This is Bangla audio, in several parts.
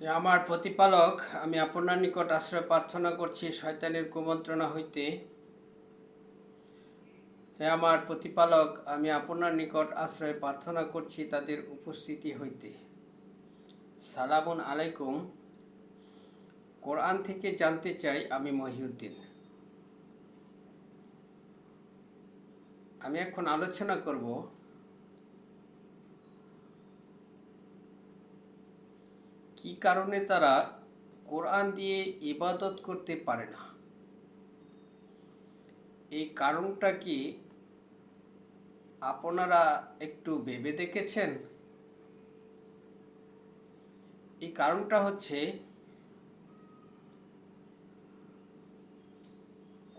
হে আমার প্রতিপালক, আমি আপনার নিকট আশ্রয় প্রার্থনা করছি শয়তানের কুমন্ত্রণা হইতে। হে আমার প্রতিপালক, আমি আপনার নিকট আশ্রয় প্রার্থনা করছি তাদের উপস্থিতি হইতে। সালামুন আলাইকুম। কোরআন থেকে জানতে চাই, আমি মহিউদ্দিন। আমি এখন আলোচনা করব কি কারণে তারা কোরআন দিয়ে ইবাদত করতে পারে না। এই কারণটা কি আপনারা একটু ভেবে দেখেছেন? এই কারণটা হচ্ছে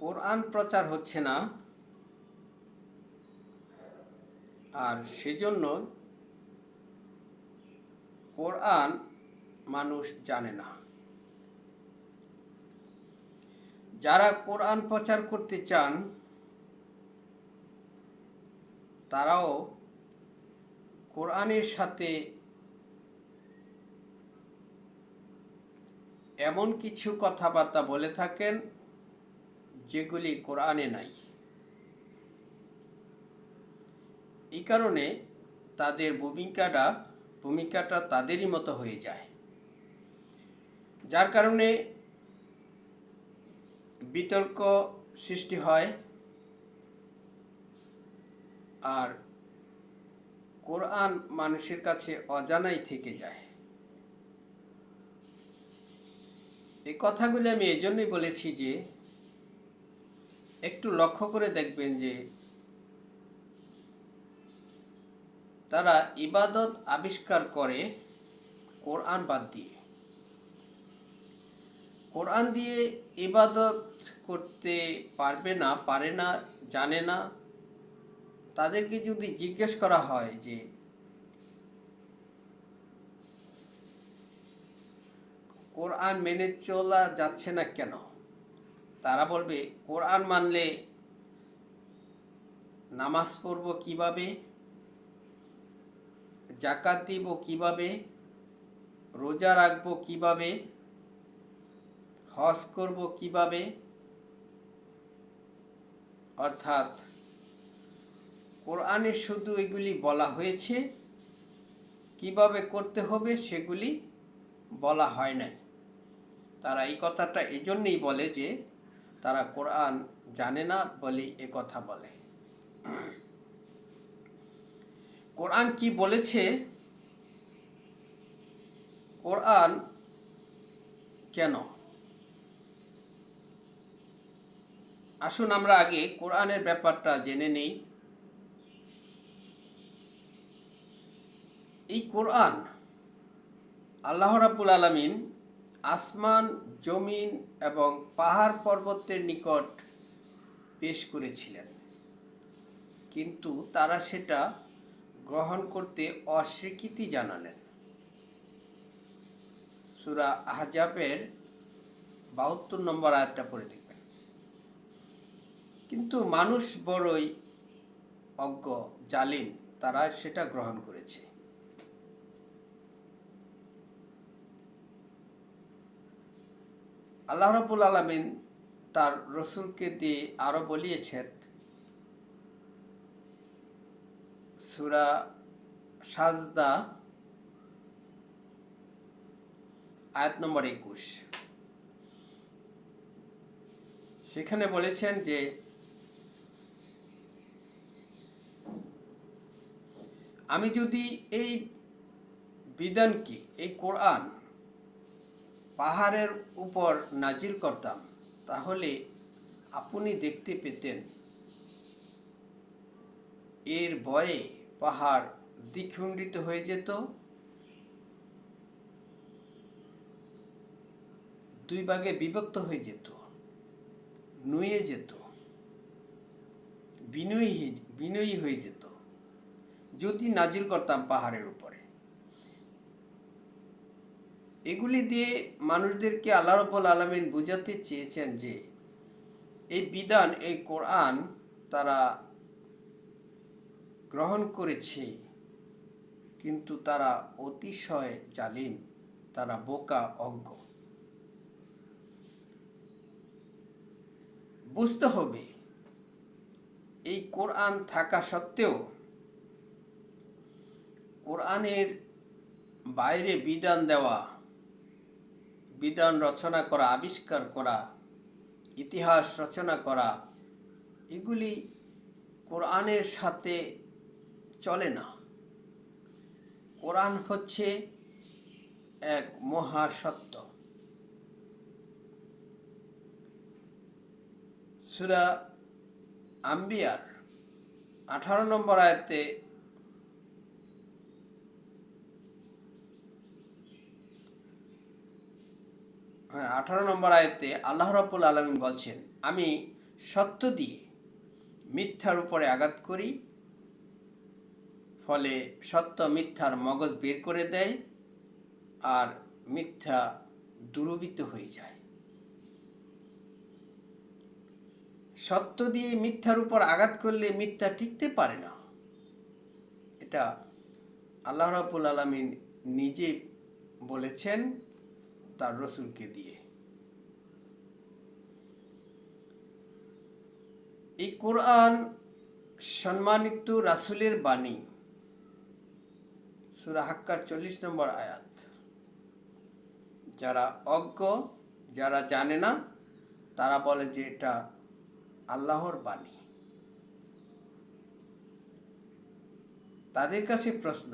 কোরআন প্রচার হচ্ছে না, আর সেজন্য কোরআন মানুষ জানে না। যারা কোরআন প্রচার করতে চান তারাও কোরআনের সাথে এমন কিছু কথাবার্তা বলে থাকেন যেগুলি কোরআনে নাই। এই কারণে তাদের ভূমিকাটা তাদেরই মতো হয়ে যায়, যার কারণে বিতর্ক সৃষ্টি হয় আর কোরআন মানুষের কাছে অজানাই থেকে যায়। এই কথাগুলি আমি এই জন্যই বলেছি যে একটু লক্ষ্য করে দেখবেন যে তারা ইবাদত আবিষ্কার করে কোরআন বাদ দিয়ে। কোরআন দিয়ে ইবাদত করতে পারে না, জানে না। তাদেরকে যদি জিজ্ঞেস করা হয় যে কোরআন মেনে চলা যাচ্ছে না কেন, তারা বলবে কোরআন মানলে নামাজ পড়ব কিভাবে, জাকাত দিব কিভাবে, রোজা রাখবো কিভাবে, হজ করব কিভাবে। অর্থাৎ কোরআনে শুধু এগুলি বলা হয়েছে, কিভাবে করতে হবে সেগুলি বলা হয় নাই। তারা এই কথাটা এজন্যই বলে যে তারা কোরআন জানে না বলে এ কথা বলে। কোরআন কি বলেছে, কোরআন কেন? আসুন আমরা আগে কোরআনের ব্যাপারটা জেনে নেই। এই কোরআন আল্লাহ রাব্বুল আলামিন আসমান, জমিন এবং পাহাড় পর্বতের নিকট পেশ করেছিলেন, কিন্তু তারা সেটা গ্রহণ করতে অস্বীকৃতি জানালেন। সূরা আহজাবের ৭২ নম্বর আয়াতটা পড়ে দেখবেন। কিন্তু মানুষ বড়ই অজ্ঞ, জালিম, তারা সেটা গ্রহণ করেছে। আল্লাহ রাব্বুল আলামিন তার রসুলকে দিয়ে আরো বলিয়েছেন, সূরা সাজদা আয়াত নম্বর ২১। সেখানে বলেছেন যে আমি যদি এই বিধানকে, এই কোরআন পাহাড়ের উপর নাজিল করতাম, তাহলে আপনি দেখতে পেতেন এর ভয়ে পাহাড় দ্বিখণ্ডিত হয়ে যেত, দুই ভাগে বিভক্ত হয়ে যেত, নুয়ে যেত, বিনয়ী হয়ে যেত যদি নাজিল করতাম পাহাড়ের উপরে। এগুলি দিয়ে মানুষদেরকে আল্লাহ রাব্বুল আলামিন বুঝাতে চেয়েছেন যে এই বিধান, এই কোরআন তারা গ্রহণ করেছে, কিন্তু তারা অতিশয় জালিম, তারা বোকা, অজ্ঞ। বুঝতে হবে এই কোরআন থাকা সত্ত্বেও কোরআনের বাইরে বিধান দেওয়া, বিধান রচনা করা, আবিষ্কার করা, ইতিহাস রচনা করা, এগুলি কোরআনের সাথে চলে না। কোরআন হচ্ছে এক মহাসত্য। সূরা আম্বিয়ার 18 নম্বর আয়াতে আল্লাহ রাব্বুল আলামিন বলছেন, আমি সত্য দিয়ে মিথ্যার উপরে আঘাত করি, ফলে সত্য মিথ্যার মগজ বের করে দেয় আর মিথ্যা দূরীভূত হয়ে যায়। সত্য দিয়ে মিথ্যার উপর আঘাত করলে মিথ্যা টিকতে পারে না। এটা আল্লাহ রাব্বুল আলামিন নিজে বলেছেন তার রসুলকে দিয়ে। এই কোরআন সম্মানিত রাসূলের বাণী। সূরা হাক্কার 40 নম্বর আয়াত। যারা অজ্ঞ, যারা জানে না, তারা বলে যে এটা আল্লাহর বাণী। তাদের কাছে প্রশ্ন,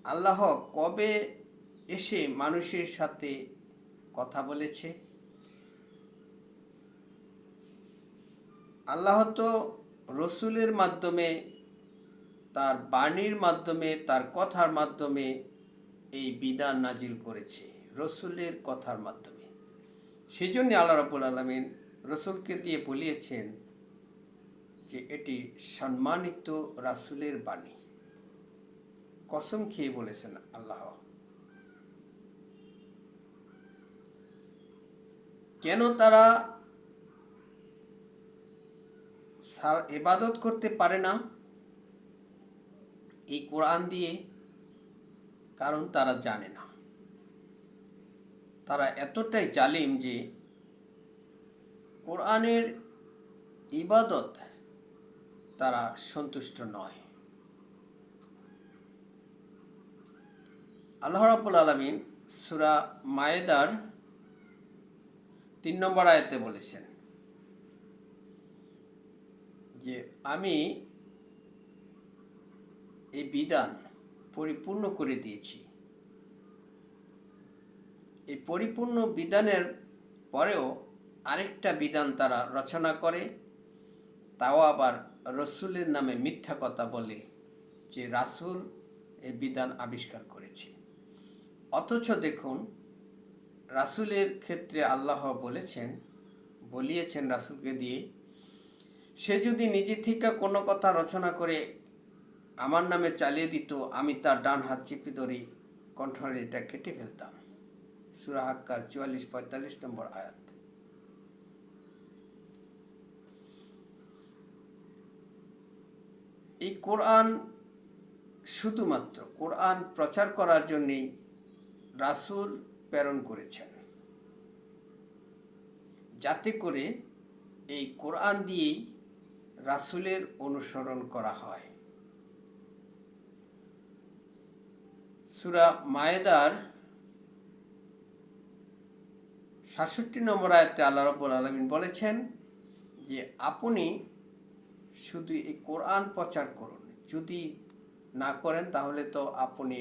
আল্লাহ কবে এসে মানুষের সাথে কথা বলেছে? আল্লাহ তো রসুলের মাধ্যমে, তার বাণীর মাধ্যমে, তার কথার মাধ্যমে এই বিধান নাজিল করেছে, রসুলের কথার মাধ্যমে। সেই জন্য আল্লাহ রাব্বুল আলামিন রসুলকে দিয়ে বলিয়েছেন যে এটি সম্মানিত রাসূলের বাণী। কসম খেয়ে বলেছেন আল্লাহ। কেন তারা ইবাদত করতে পারে না এই কোরআন দিয়ে? কারণ তারা জানে না। তারা এতটাই জালিম যে কোরআনের ইবাদত তারা সন্তুষ্ট নয়। আল্লাহ রাব্বুল আলামিন সূরা মায়েদার 3 নম্বর আয়াতে বলেছেন যে আমি এই বিধান পরিপূর্ণ করে দিয়েছি। এই পরিপূর্ণ বিধানের পরেও আরেকটা বিধান তারা রচনা করে, তাও আবার রসুলের নামে মিথ্যা কথা বলে যে রাসূল এই বিধান আবিষ্কার করেছে। অথচ দেখুন, রাসূলের ক্ষেত্রে আল্লাহ বলিয়েছেন রাসূলকে দিয়ে, সে যদি নিজে থেকে কোনো কথা রচনা করে আমার নামে চালিয়ে দিত, আমি তার ডান হাত চেপে ধরে কণ্ঠনালীটা কেটে ফেলতাম। সূরা হাক্কার 44-45 নম্বর আয়াত। এই কোরআন শুধুমাত্র কোরআন প্রচার করার জন্যই রাসূল প্রেরণ করেছেন, যাতে করে এই কোরআন দিয়েই রাসূলের অনুসরণ করা হয়। সূরা মায়েদার 67 নম্বর আয়াতে আল্লাহ রাব্বুল আলামিন বলেছেন যে আপনি শুধু এই কোরআন প্রচার করুন, যদি না করেন তাহলে তো আপনি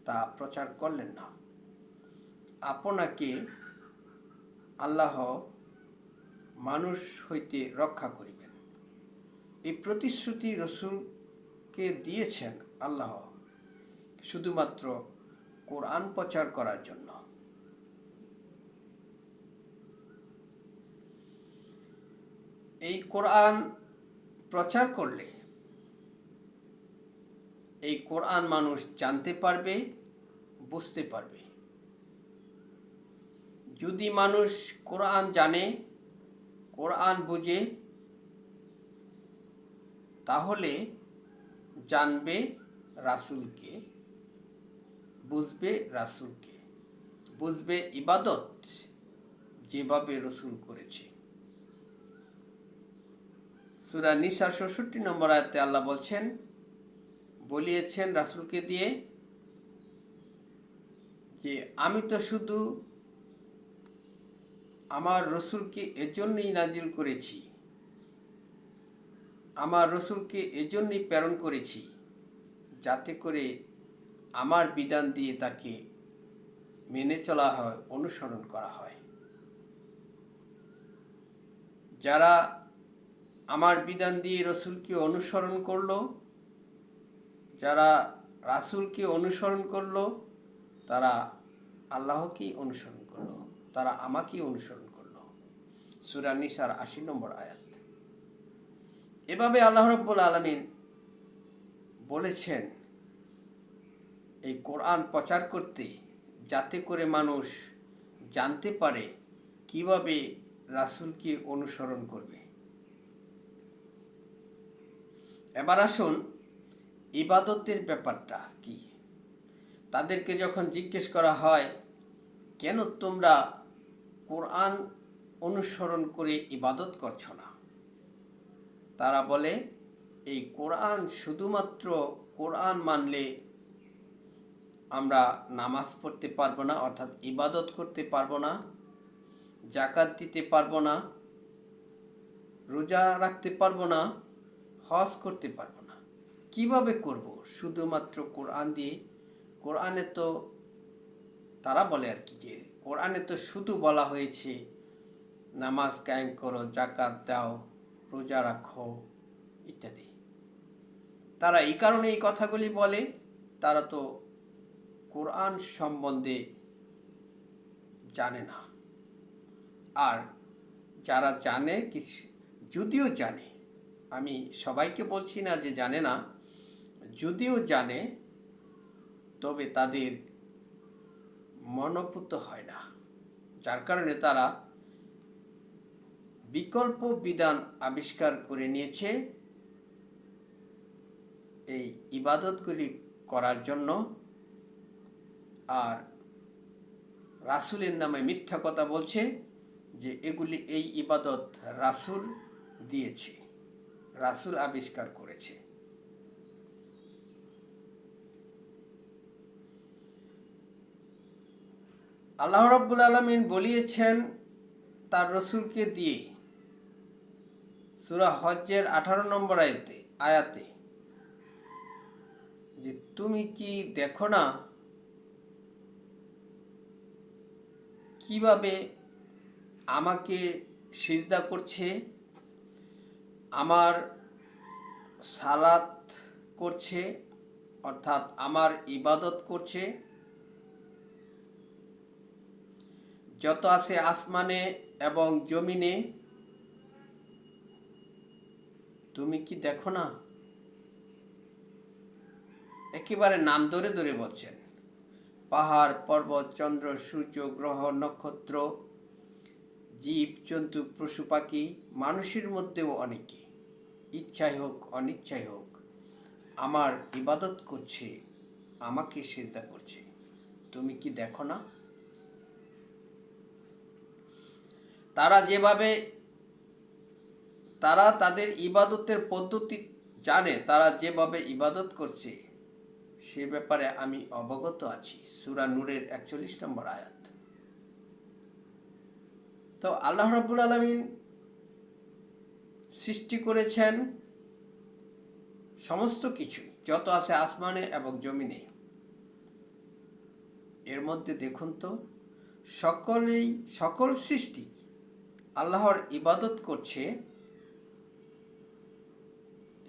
তা প্রচার করলেন না। আপনাকে আল্লাহ মানুষ হইতে রক্ষা করিবেন। এই প্রতিশ্রুতি রসুলকে দিয়েছেন আল্লাহ শুধুমাত্র কোরআন প্রচার করার জন্য। এই কোরআন প্রচার করলে এই কোরআন মানুষ জানতে পারবে, বুঝতে পারবে। যদি মানুষ কোরআন জানে, কোরআন বুঝে, তাহলে জানবে রাসূলকে, বুঝবে রাসূলকে, বুঝবে ইবাদত যেভাবে রসূল করেছে। সূরা নিসার ৬৬ নম্বর আয়াতে আল্লাহ বলিয়েছেন রাসূলকে দিয়ে যে আমি তো শুধু আমার রসূলকে এজন্যই নাজিল করেছি, আমার রসূলকে এজন্যই প্রেরণ করেছি যাতে করে আমার বিধান দিয়ে তাকে মেনে চলা হয়, অনুসরণ করা হয়। যারা আমার বিধান দিয়ে রসূলকে অনুসরণ করলো, যারা রাসূলকে অনুসরণ করলো, তারা আল্লাহকেই অনুসরণ করলো, তারা আমাকেই অনুসরণ করলো। সূরা নিসার ৮০ নম্বর আয়াত। এভাবে আল্লাহ রাব্বুল আলামিন বলেছেন এই কোরআন প্রচার করতে, যাতে করে মানুষ জানতে পারে কিভাবে রাসূলকে অনুসরণ করবে। এবার আসুন ইবাদতের ব্যাপারটা কি। তাদেরকে যখন জিজ্ঞেস করা হয় কেন তোমরা কোরআন অনুসরণ করে ইবাদত করছো না, তারা বলে এই কোরআন শুধুমাত্র কোরআন মানলে আমরা নামাজ পড়তে পারবো না, অর্থাৎ ইবাদত করতে পারবো না, যাকাত দিতে পারবো না, রোজা রাখতে পারবো না, হজ করতে পারবো না। কিভাবে করব শুধুমাত্র কোরআন দিয়ে? কোরআনে তো তারা বলে আর কি যে কোরআনে তো শুধু বলা হয়েছে নামাজ কায়েম করো, যাকাত দাও, রোজা রাখো ইত্যাদি। তারা এই কারণে এই কথাগুলি বলে, তারা তো কোরআন সম্বন্ধে জানে না। আর যারা জানে, যদিও জানে, আমি সবাইকে বলছি না যে জানে না, যদিও জানে তবে তাদের মনোপুত হয় না, যার কারণে তারা বিকল্প বিধান আবিষ্কার করে নিয়েছে এই ইবাদতগুলি করার জন্য। আর রাসূলের নামে মিথ্যা কথা বলছে যে এই ইবাদত রাসূল দিয়েছে, রাসূল আবিষ্কার করেছে। আল্লাহ রাব্বুল আলামিন বলিয়েছেন তার রসূলকে দিয়ে সূরা হজ্জের 18 নম্বর আয়াতে যে তুমি কি দেখো না কিভাবে আমাকে সিজদা করছে, আমার সালাত করছে, অর্থাৎ আমার ইবাদত করছে, যত আছে আসমানে এবং জমিনে, তুমি কি দেখো না? একেবারে নাম ধরে ধরে বলছেন। পাহাড়, পর্বত, চন্দ্র, সূর্য, গ্রহ, নক্ষত্র, জীব জন্তু, পশু পাখি, মানুষের মধ্যেও অনেকে ইচ্ছাই হোক অনিচ্ছাই হোক আমার ইবাদত করছে, আমাকে সিজদা করছে। তুমি কি দেখো না? তারা তাদের ইবাদতের পদ্ধতি জানে, তারা যেভাবে ইবাদত করছে সে ব্যাপারে আমি অবগত আছি। সূরা নূরের 41 নম্বর আয়াত। তো আল্লাহ রাব্বুল আলামিন সৃষ্টি করেছেন সমস্ত কিছু, যত আছে আসমানে এবং জমিনে। এর মধ্যে দেখুন তো সকল সৃষ্টি আল্লাহর ইবাদত করছে,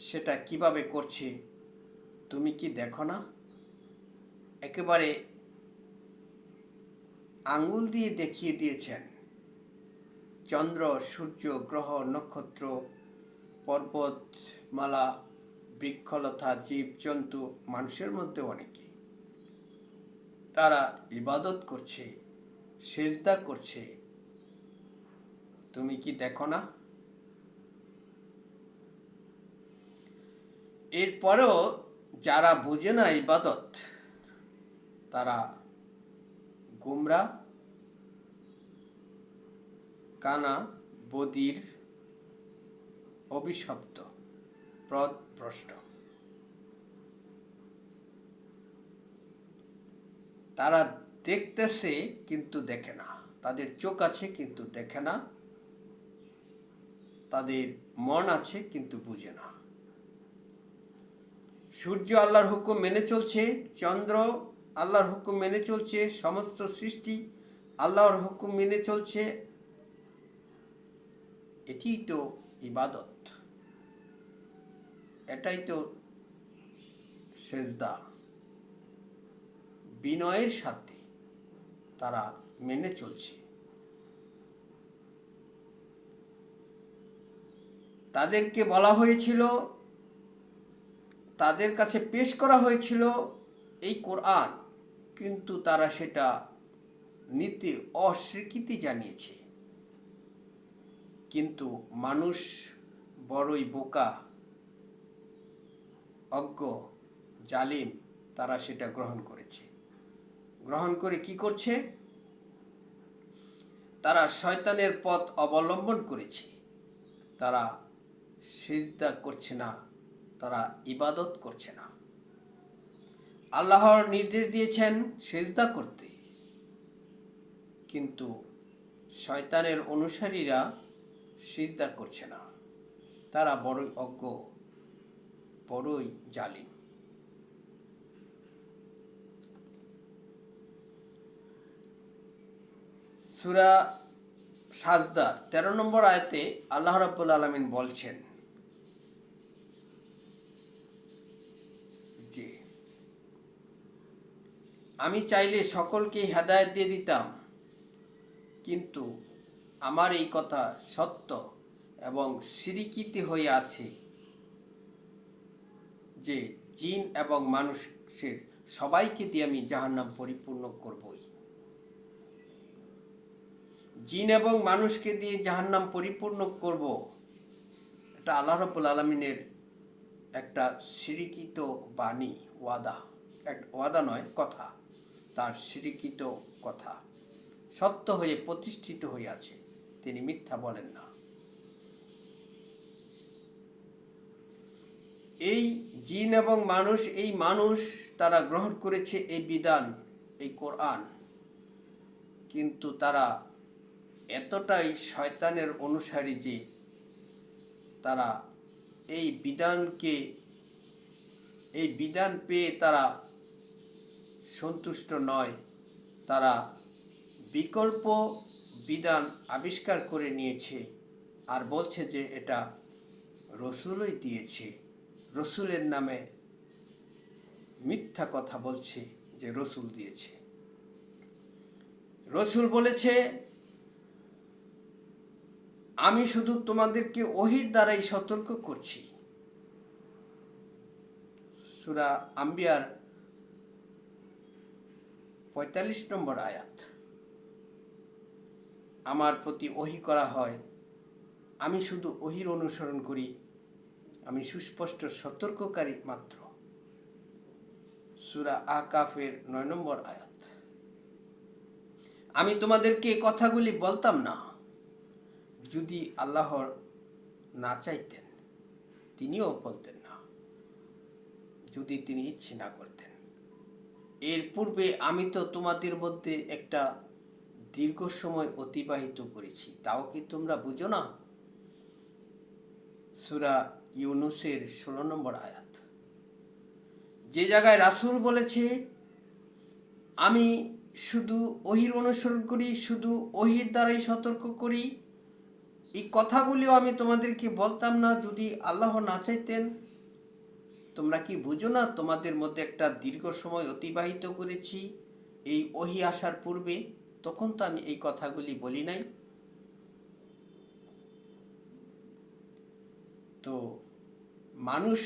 সেটা কিভাবে করছে তুমি কি দেখো না? একেবারে আঙ্গুল দিয়ে দেখিয়ে দিয়েছেন। চন্দ্র, সূর্য, গ্রহ, নক্ষত্র, পর্বতমালা, বৃক্ষলতা, জীব জন্তু, মানুষের মধ্যে অনেকে তারা ইবাদত করছে, সিজদা করছে। তুমি কি দেখো না? এরপরেও যারা বুঝে না ইবাদত, তারা গুমরা, কানা, বদির, অভিশপ্ত, পথভ্রষ্ট। তারা দেখতেছে কিন্তু দেখে না, তাদের চোখ আছে কিন্তু দেখে না, তাদের মন আছে কিন্তু বুঝে না। সূর্য আল্লাহর হুকুম মেনে চলছে, চন্দ্র আল্লাহর হুকুম মেনে চলছে, সমস্ত সৃষ্টি আল্লাহর হুকুম মেনে চলছে। এটিই তো ইবাদত, এটাই তো সেজদা। বিনয়ের সাথে তারা মেনে চলছে। তাদেরকে বলা হয়েছিল, তাদের কাছে পেশ করা হয়েছিল এই কোরআন, কিন্তু তারা সেটা নিতে অস্বীকৃতি জানিয়েছে। কিন্তু মানুষ বড়ই বোকা, অজ্ঞ, জালিম, তারা সেটা গ্রহণ করেছে। গ্রহণ করে কি করছে? তারা শয়তানের পথ অবলম্বন করেছে। তারা সিজদা করছে না, তারা ইবাদত করছে না। আল্লাহর নির্দেশ দিয়েছেন সিজদা করতে, কিন্তু শয়তানের অনুসারীরা সিজদা করছে না। তারা বড়ই অজ্ঞ, বড়ই জালিম। সূরা সাজদা 13 নম্বর আয়াতে আল্লাহ রাব্বুল আলামিন বলছেন যে আমি চাইলে সকলকে হেদায়েত দিয়ে দিতাম, কিন্তু আমার এই কথা সত্য এবং সিরিকিতে হয়ে আছে যে জিন এবং মানুষের সবাইকে দিয়ে আমি জাহান্নাম পরিপূর্ণ করবই। জিন এবং মানুষকে দিয়ে জাহান্নাম পরিপূর্ণ করব, এটা আল্লাহ রাব্বুল আলামিনের একটা সিরিকিত বাণী, ওয়াদা। ওয়াদা নয়, কথা, তার সিরিকিত কথা সত্য হয়ে প্রতিষ্ঠিত হয়ে আছে, তিনি মিথ্যা বলেন না। এই জিন এবং মানুষ, এই মানুষ তারা গ্রহণ করেছে এই বিধান, এই কোরআন, কিন্তু তারা এতটাই শয়তানের অনুসারী যে তারা এই বিধান পেয়ে তারা সন্তুষ্ট নয়। তারা বিকল্প বিধান আবিষ্কার করে নিয়েছে আর বলছে যে এটা রসুলই দিয়েছে। রসুলের নামে মিথ্যা কথা বলছে যে রসুল দিয়েছে। রসুল বলেছে আমি শুধু তোমাদেরকে ওহীর দ্বারাই সতর্ক করছি। সূরা আম্বিয়ার 45 নম্বর আয়াত। আমার প্রতি ওহী করা হয়, আমি শুধু ওহীর অনুসরণ করি, আমি সুস্পষ্ট সতর্ককারী মাত্র। সূরা আহকাফের 9 নম্বর আয়াত। আমি তোমাদেরকে এই কথাগুলি বলতাম না যদি আল্লাহ না চাইতেন, তিনিও বলতেন না যদি তিনি ইচ্ছে না করতেন। এর পূর্বে আমি তো তোমাদের মধ্যে একটা দীর্ঘ সময় অতিবাহিত করেছি, তাও কি তোমরা বুঝো না? সূরা ইউনূসের 16 নম্বর আয়াত। যে জায়গায় রাসূল বলেছে আমি শুধু ওহীর অনুসরণ করি, শুধু ওহীর দ্বারাই সতর্ক করি, এই কথাগুলিও আমি তোমাদেরকে বলতাম না যদি আল্লাহ না চাইতেন। তোমরা কি বুঝো না তোমাদের মধ্যে একটা দীর্ঘ সময় অতিবাহিত করেছি এই ওহী আসার পূর্বে? তখন তো আমি এই কথাগুলি বলি নাই। তো মানুষ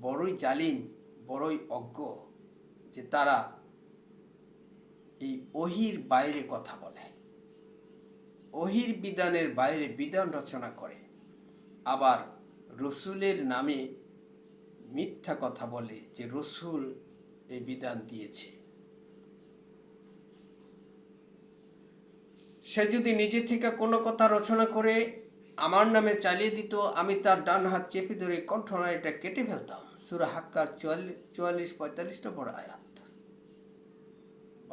বড়ই জালিম, বড়ই অজ্ঞ যে তারা এই ওহীর বাইরে কথা বলে, ওহীর বিধানের বাইরে বিধান রচনা করে, আবার রসুলের নামে মিথ্যা কথা বলে যে রসুল এই বিধান দিয়েছে। সে যদি নিজে থেকে কোনো কথা রচনা করে আমার নামে চালিয়ে দিত, আমি তার ডান হাত চেপে ধরে কণ্ঠনালীটা কেটে ফেলতাম। সূরা হাক্কার 44-45 নম্বর আয়াত।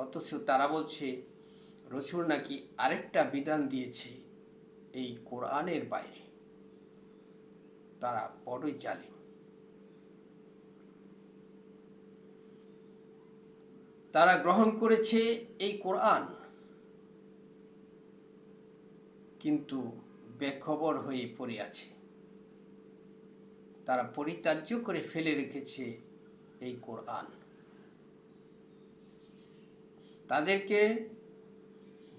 অথচ তারা বলছে রসুল নাকি আরেকটা বিধান দিয়েছে এই কোরআনের বাইরে। তারা বড়ই জালিম। তারা গ্রহণ করেছে এই কোরআন, কিন্তু বেখবর হয়ে পড়ে আছে। তারা পরিত্যাজ্য করে ফেলে রেখেছে এই কোরআন। তাদেরকে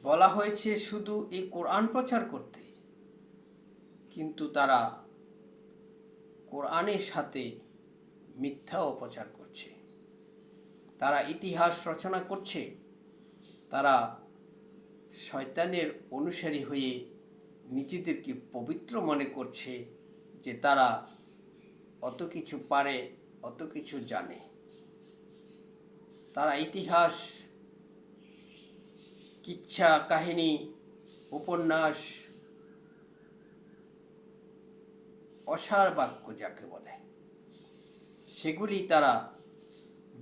বলা হয়েছে শুধু এই কোরআন প্রচার করতে, কিন্তু তারা কোরআনের সাথে মিথ্যাও প্রচার করছে। তারা ইতিহাস রচনা করছে। তারা শয়তানের অনুসারী হয়ে নিজেদেরকে পবিত্র মনে করছে যে তারা অত কিছু পারে, অত কিছু জানে। তারা ইতিহাস, কিচ্ছা কাহিনী, উপন্যাস, অসার বাক্য যাকে বলে, সেগুলি তারা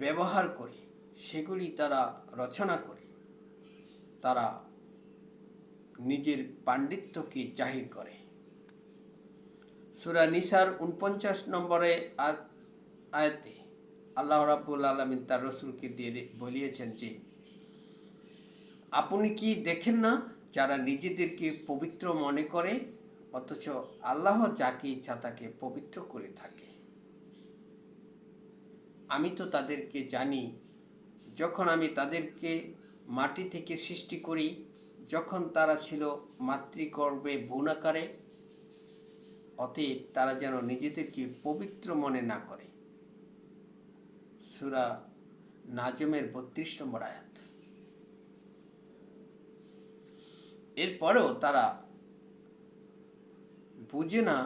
ব্যবহার করে, সেগুলি তারা রচনা করে, তারা নিজের পাণ্ডিত্যকে জাহির করে। সূরা নিসার ৪৯ নম্বরে আয়াতে আল্লাহ রাব্বুল আলামিন তার রসুলকে দিয়ে বলিয়েছেন যে, আপনি কি দেখেন না যারা নিজেদেরকে পবিত্র মনে করে, অথচ আল্লাহ যাকে ইচ্ছা তাকে পবিত্র করে থাকে। আমি তো তাদেরকে জানি, যখন আমি তাদেরকে মাটি থেকে সৃষ্টি করি, যখন তারা ছিল মাতৃগর্ভে ভ্রূণাকারে, অতএব তারা যেন নিজেদেরকে পবিত্র মনে না করে। সূরা নাজমের ৩২ নম্বর আয়াত। এরপরেও তারা বুঝে না,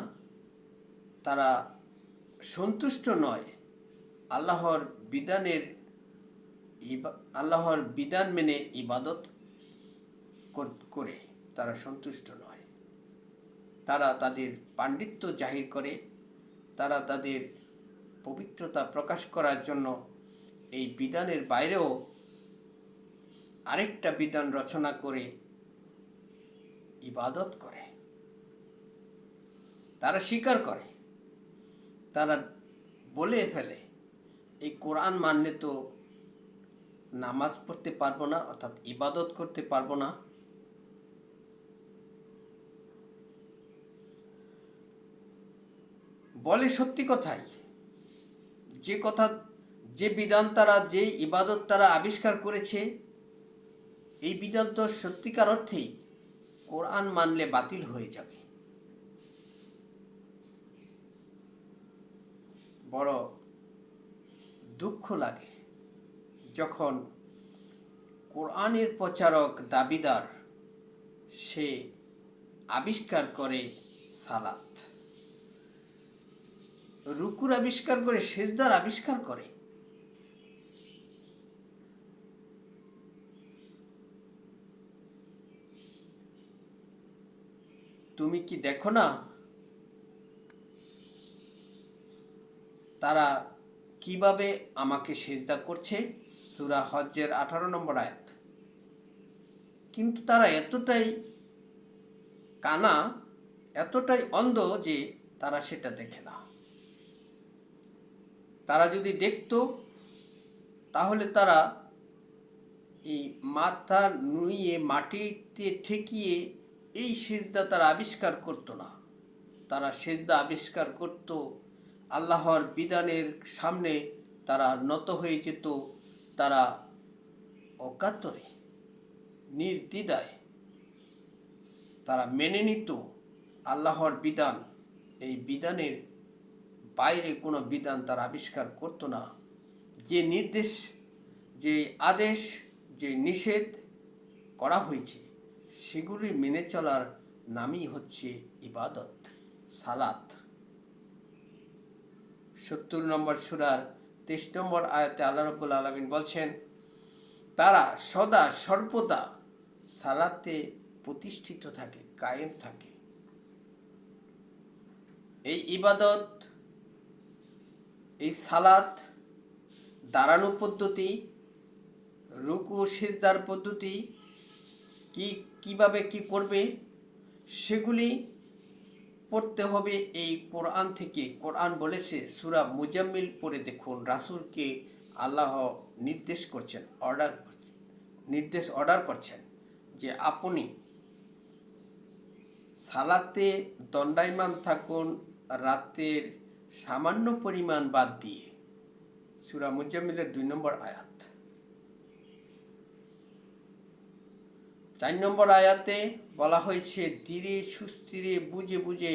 তারা সন্তুষ্ট নয়। আল্লাহর বিধান মেনে ইবাদত করে তারা সন্তুষ্ট নয়। তারা তাদের পাণ্ডিত্য জাহির করে, তারা তাদের পবিত্রতা প্রকাশ করার জন্য এই বিধানের বাইরেও আরেকটা বিধান রচনা করে ইবাদত করে। তারা স্বীকার করে, তারা বলে ফেলে এই কোরআন মানলে তো নামাজ পড়তে পারবো না, অর্থাৎ ইবাদত করতে পারবো না। বলে সত্যি কথাই, যে বিধান তারা, যে ইবাদত তারা আবিষ্কার করেছে, এই বিধান তো সত্যিকার অর্থেই কোরআন মানলে বাতিল হয়ে যাবে। বড় দুঃখ লাগে যখন কোরআনের প্রচারক দাবিদার সে আবিষ্কার করে সালাত, রুকুর আবিষ্কার করে, সিজদার আবিষ্কার করে। তুমি কি দেখো না তারা কিভাবে আমাকে সিজদা করছে? সূরা হজ্জের 18 নম্বর আয়াত। কিন্তু তারা এতটাই কানা, এতটাই অন্ধ যে তারা সেটা দেখে না। তারা যদি দেখতো তাহলে তারা এই মাথা নুইয়ে মাটিতে ঠেকিয়ে এই সিজদা তারা আবিষ্কার করতো না। তারা সিজদা আবিষ্কার করত আল্লাহর বিধানের সামনে, তারা নত হয়ে যেত, তারা অকাতরে নির্দ্বিধায় তারা মেনে নিত আল্লাহর বিধান। এই বিধানের বাইরে কোনো বিধান তারা আবিষ্কার করত না। যে নির্দেশ, যে আদেশ, যে নিষেধ করা হয়েছে, সেগুলি মেনে চলার নামই হচ্ছে ইবাদত, সালাত। ৭০ নম্বর সূরার ২৩ নম্বর আয়াতে আল্লাহ রাব্বুল আলামিন বলছেন, তারা সদা সর্বদা সালাতে প্রতিষ্ঠিত থাকে, কায়েম থাকে। এই ইবাদত, এই সালাত, দাঁড়ানো পদ্ধতি, রুকু সিজদার পদ্ধতি, কিভাবে কি করবে সেগুলি পড়তে হবে এই কোরআন থেকে। কোরআন বলেছে, সূরা মুজাম্মিল পড়ে দেখুন, রাসূলকে আল্লাহ অর্ডার করছেন যে আপনি সালাতে দণ্ডায়মান থাকুন রাতের সামান্য পরিমাণ বাদ দিয়ে। সূরা মুজাম্মিলের 2 নম্বর আয়াত। 4 নম্বর আয়াতে বলা হয়েছে, ধীরে সুস্থিরে বুঝে বুঝে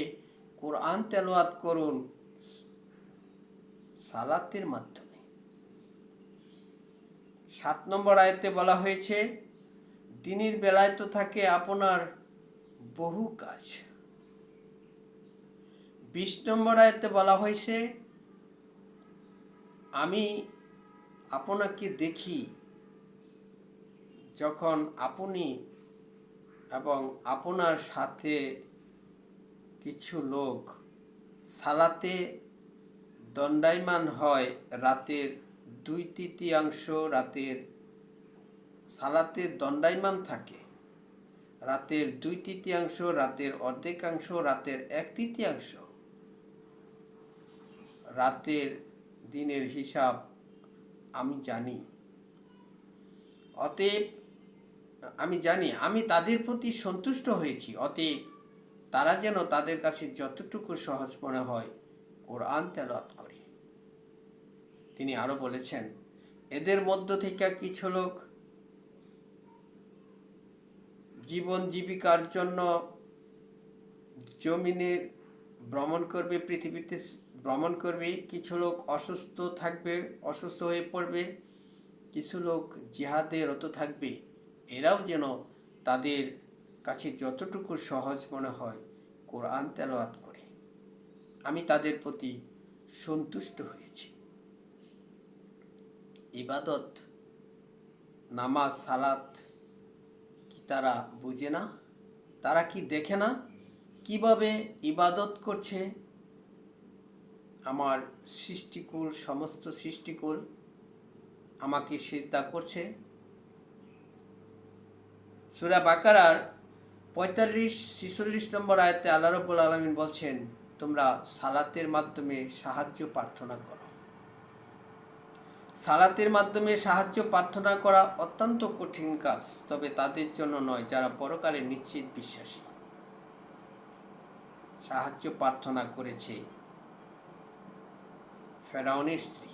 কোরআন তেলাওয়াত করুন সালাতের মাধ্যমে। 7 নম্বর আয়াতে বলা হয়েছে, দিনের বেলায় তো থাকে আপনার বহু কাজ। 20 নম্বর আয়াতে বলা হয়েছে, আমি আপনাকে দেখি যখন আপনি এবং আপনার সাথে কিছু লোক সালাতে দণ্ডায়মান হয় রাতের 2/3 সালাতে দণ্ডায়মান থাকে, রাতের 2/3, রাতের অর্ধেকাংশ, রাতের 1/3। রাতের দিনের হিসাব আমি জানি। অতএব আমি তাদের প্রতি সন্তুষ্ট হয়েছি। অতএব তারা যেন তাদের কাছে যতটুকু সহজ মনে হয় কোরআন তেলাওয়াত করে। তিনি আরো বলেছেন, এদের মধ্য থেকে কিছু লোক জীবন জীবিকার জন্য জমিনে ভ্রমণ করবে, পৃথিবীতে ভ্রমণ করবে। কিছু লোক অসুস্থ হয়ে পড়বে। কিছু লোক জিহাদে রত থাকবে। এরাও যেন তাদের কাছে যতটুকু সহজ মনে হয় কোরআন তেলাওয়াত করে। আমি তাদের প্রতি সন্তুষ্ট হয়েছি। ইবাদত, নামাজ, সালাত কি তারা বুঝে না? তারা কি দেখে না কিভাবে ইবাদত করছে আমার সৃষ্টিকুল, সমস্ত সৃষ্টিকুল আমাকে সিজদা করছে? সূরা বাকারার 45-46 নম্বর আয়াতে আল্লাহ রাব্বুল আলামিন বলছেন, তোমরা সালাতের মাধ্যমে সাহায্য প্রার্থনা করো। সালাতের মাধ্যমে সাহায্য প্রার্থনা করা অত্যন্ত কঠিন কাজ, তবে তাদের জন্য নয় যারা পরকালে নিশ্চিত বিশ্বাসী। সাহায্য প্রার্থনা করেছে ফেরাউনের স্ত্রী।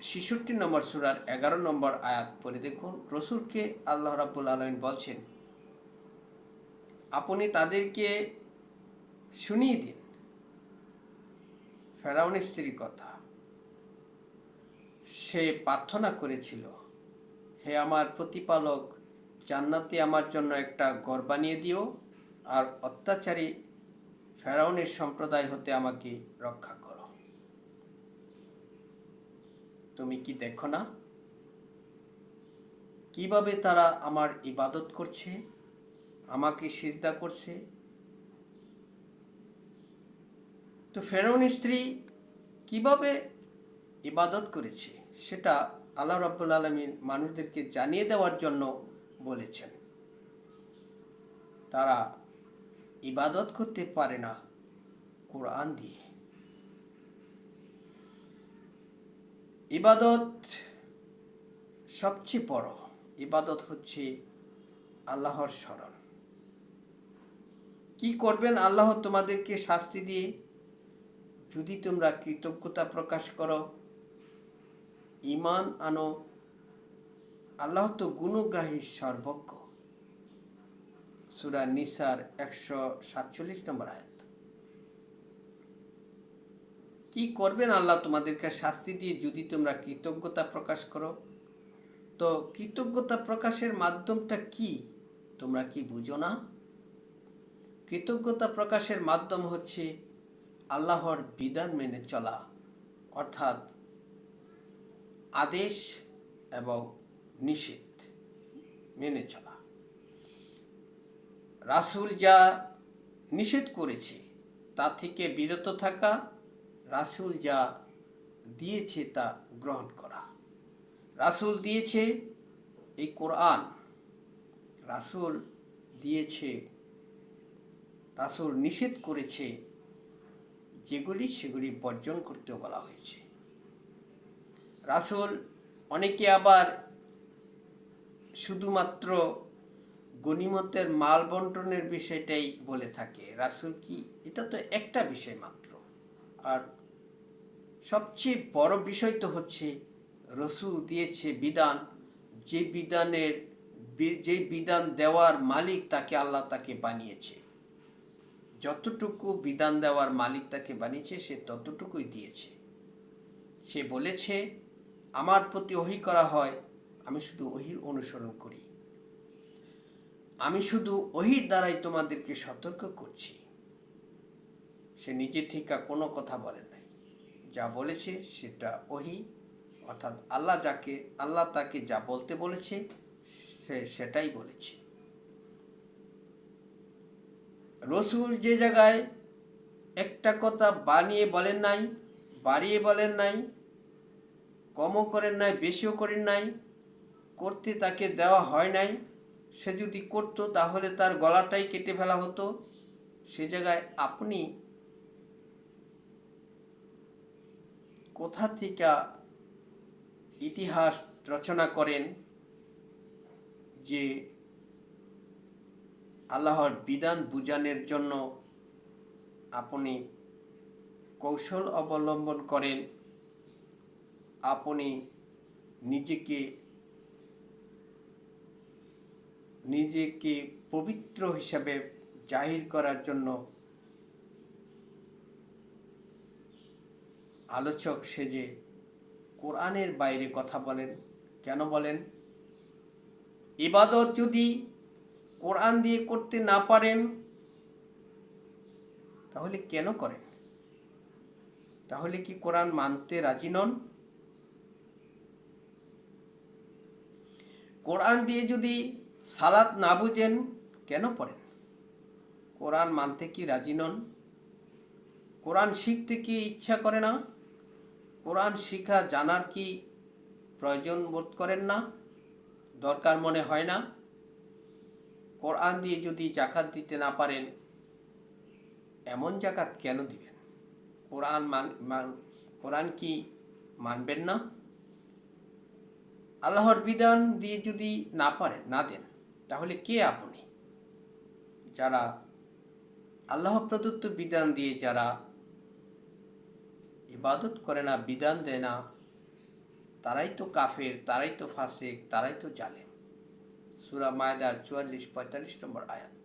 66 নম্বর সূরার 11 নম্বর আয়াত পড়ে দেখুন, রাসূলকে আল্লাহ রাব্বুল আলামিন বলছেন, আপনি তাদেরকে শুনিয়ে দিন ফেরাউনের স্ত্রীর কথা। সে প্রার্থনা করেছিল, হে আমার প্রতিপালক, জান্নাতে আমার জন্য একটা ঘর বানিয়ে দিও আর অত্যাচারী ফেরাউনের সম্প্রদায় হতে আমাকে রক্ষা করো। তুমি কি দেখো না কিভাবে তারা আমার ইবাদত করছে, আমাকে সিজদা করছে? তো ফেরাউনের স্ত্রী কিভাবে ইবাদত করেছে সেটা আল্লাহ রাব্বুল আলামিন মানুষদেরকে জানিয়ে দেওয়ার জন্য বলেছেন। তারা ইবাদত করতে পারে না কোরআন দিয়ে। ইবাদত সবচেয়ে বড় ইবাদত হচ্ছে আল্লাহর স্মরণ। কি করবেন আল্লাহ তোমাদেরকে শাস্তি দিয়ে? যদি তোমরা কৃতজ্ঞতা প্রকাশ করো, ঈমান আনো। আল্লাহ তো গুণগ্রাহী, সর্বজ্ঞ। সূরা নিসার 147 নম্বর আয়াত। কি করবেন আল্লাহ তোমাদেরকে শাস্তি দিয়ে যদি তোমরা কৃতজ্ঞতা প্রকাশ করো? তো কৃতজ্ঞতা প্রকাশের মাধ্যমটা কি তোমরা কি বুঝো না? কৃতজ্ঞতা প্রকাশের মাধ্যম হচ্ছে আল্লাহর বিধান মেনে চলা, অর্থাৎ আদেশ এবং নিষেধ, মেনে চলা। রাসূল যা নিষেধ করেছে তা থেকে বিরত থাকা, রাসূল যা দিয়েছে তা গ্রহণ করা। রাসূল দিয়েছে এই কোরআন, রাসূল দিয়েছে, রাসূল নিষেধ করেছে যেগুলি সেগুলি বর্জন করতে বলা হয়েছে। রাসূল, অনেকে আবার শুধুমাত্র গনিমতের মাল বন্টনের বিষয়টাই বলে থাকে। রাসূল কি, এটা তো একটা বিষয় মাত্র। আর সবচেয়ে বড় বিষয় তো হচ্ছে রাসূল দিয়েছে বিধান, যে বিধান দেওয়ার মালিক তাকে আল্লাহ তাকে বানিয়েছে। যতটুকু বিধান দেওয়ার মালিক তাকে বানিয়েছে সে ততটুকুই দিয়েছে। সে বলেছে, আমার প্রতি ওহী করা হয়, আমি শুধু ওহীর অনুসরণ করি, আমি শুধু ওহীর দ্বারাই তোমাদেরকে সতর্ক করছি। সে নিজে থেকে কোনো কথা বলে নাই, যা বলেছে সেটা ওহী, অর্থাৎ আল্লাহ তাকে যা বলতে বলেছে সে সেটাই বলেছে। রাসূল যে জায়গায় একটা কথা বানিয়ে বলেন নাই, বাড়িয়ে বলেন নাই, কমও করেন নাই, বেশিও করেন নাই, করতে তাকে দেওয়া হয় নাই। সে যদি করতো তাহলে তার গলাটাই কেটে ফেলা হতো। সে জায়গায় আপনি কোথা থেকে ইতিহাস রচনা করেন যে আল্লাহর বিধান বুঝানোর জন্য আপনি কৌশল অবলম্বন করেন, আপনি নিজেকে পবিত্র হিসাবে জাহির করার জন্য আলোচক সেজে কোরআনের বাইরে কথা বলেন। কেন বলেন? ইবাদত যদি কোরআন দিয়ে করতে না পারেন তাহলে কেন করেন? তাহলে কি কোরআন মানতে রাজি নন? কোরআন দিয়ে যদি সালাত না বুঝেন কেন পড়েন? কোরআন মানতে কি রাজি নন? কোরআন শিখতে কি ইচ্ছা করে না? কোরআন শিখা জানার কি প্রয়োজন বোধ করেন না? দরকার মনে হয় না? কোরআন দিয়ে যদি যাকাত দিতে না পারেন, এমন যাকাত কেন দিবেন? কোরআন কি মানবেন না? আল্লাহর বিধান দিয়ে যদি না দেন, তাহলে কে আপনি? যারা আল্লাহ প্রদত্ত বিধান দিয়ে যারা ইবাদত করে না, বিধান দেয় না, তারাই তো কাফের, তারাই তো ফাসিক, তারাই তো জালেম। সূরা মায়দার 44-45 নম্বর আয়াত।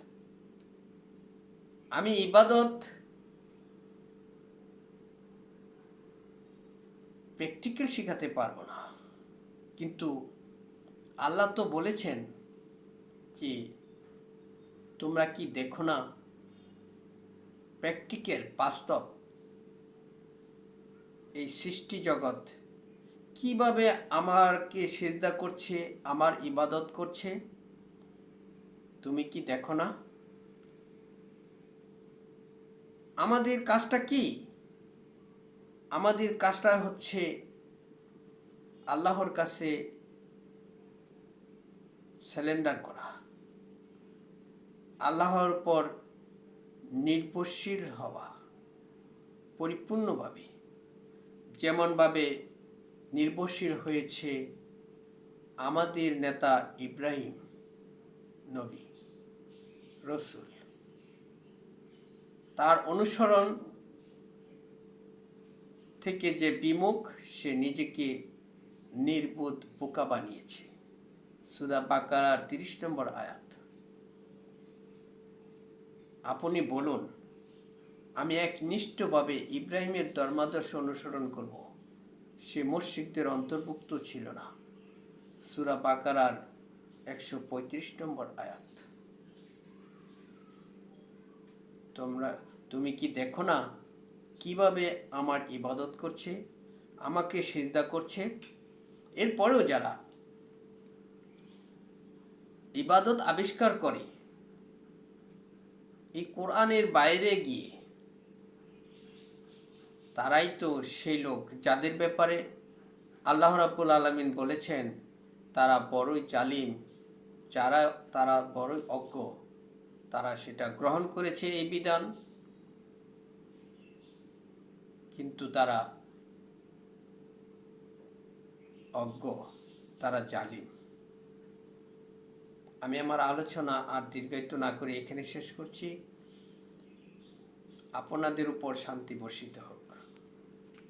আমি ইবাদত প্র্যাকটিক্যাল শেখাতে পারবো না, কিন্তু আল্লাহ তো বলেছেন যে তোমরা কি দেখো না প্র্যাকটিক্যাল, বাস্তব এই সৃষ্টি জগৎ কিভাবে আমাকে সিজদা করছে, আমার ইবাদত করছে, তুমি কি দেখো না? আমাদের কাজটা কি? আমাদের কাজটা হচ্ছে আল্লাহর কাছে সারেন্ডার করা, আল্লাহর পর নির্ভরশীল হওয়া পরিপূর্ণভাবে, যেমনভাবে নির্ভরশীল হয়েছে আমাদের নেতা ইব্রাহিম নবী রাসূল। তার অনুসরণ থেকে যে বিমুখ, সে নিজেকে নির্বোধ বোকা বানিয়েছে। সূরা বাকারার 30 নম্বর আয়াত। আপনি বলুন, আমি একনিষ্ঠভাবে ইব্রাহিমের ধর্মাদর্শ অনুসরণ করব, সে মুশরিকদের অন্তর্ভুক্ত ছিল না। সূরা বাকারার 135 নম্বর আয়াত। তুমি কি দেখো না কিভাবে আমার ইবাদত করছে, আমাকে সিজদা করছে? এরপরেও যারা ইবাদত আবিষ্কার করে এই কোরআনের বাইরে গিয়ে, তারাই তো সেই লোক যাদের ব্যাপারে আল্লাহ রাব্বুল আলামিন বলেছেন তারা বড়ই জালিম, তারা বড়ই অজ্ঞ। তারা সেটা গ্রহণ করেছে এই বিধান, কিন্তু তারা অজ্ঞ, তারা জালিম। আমি আমার আলোচনা আর দীর্ঘায়িত না করে এখানে শেষ করছি। আপনাদের উপর শান্তি বর্ষিত হোক।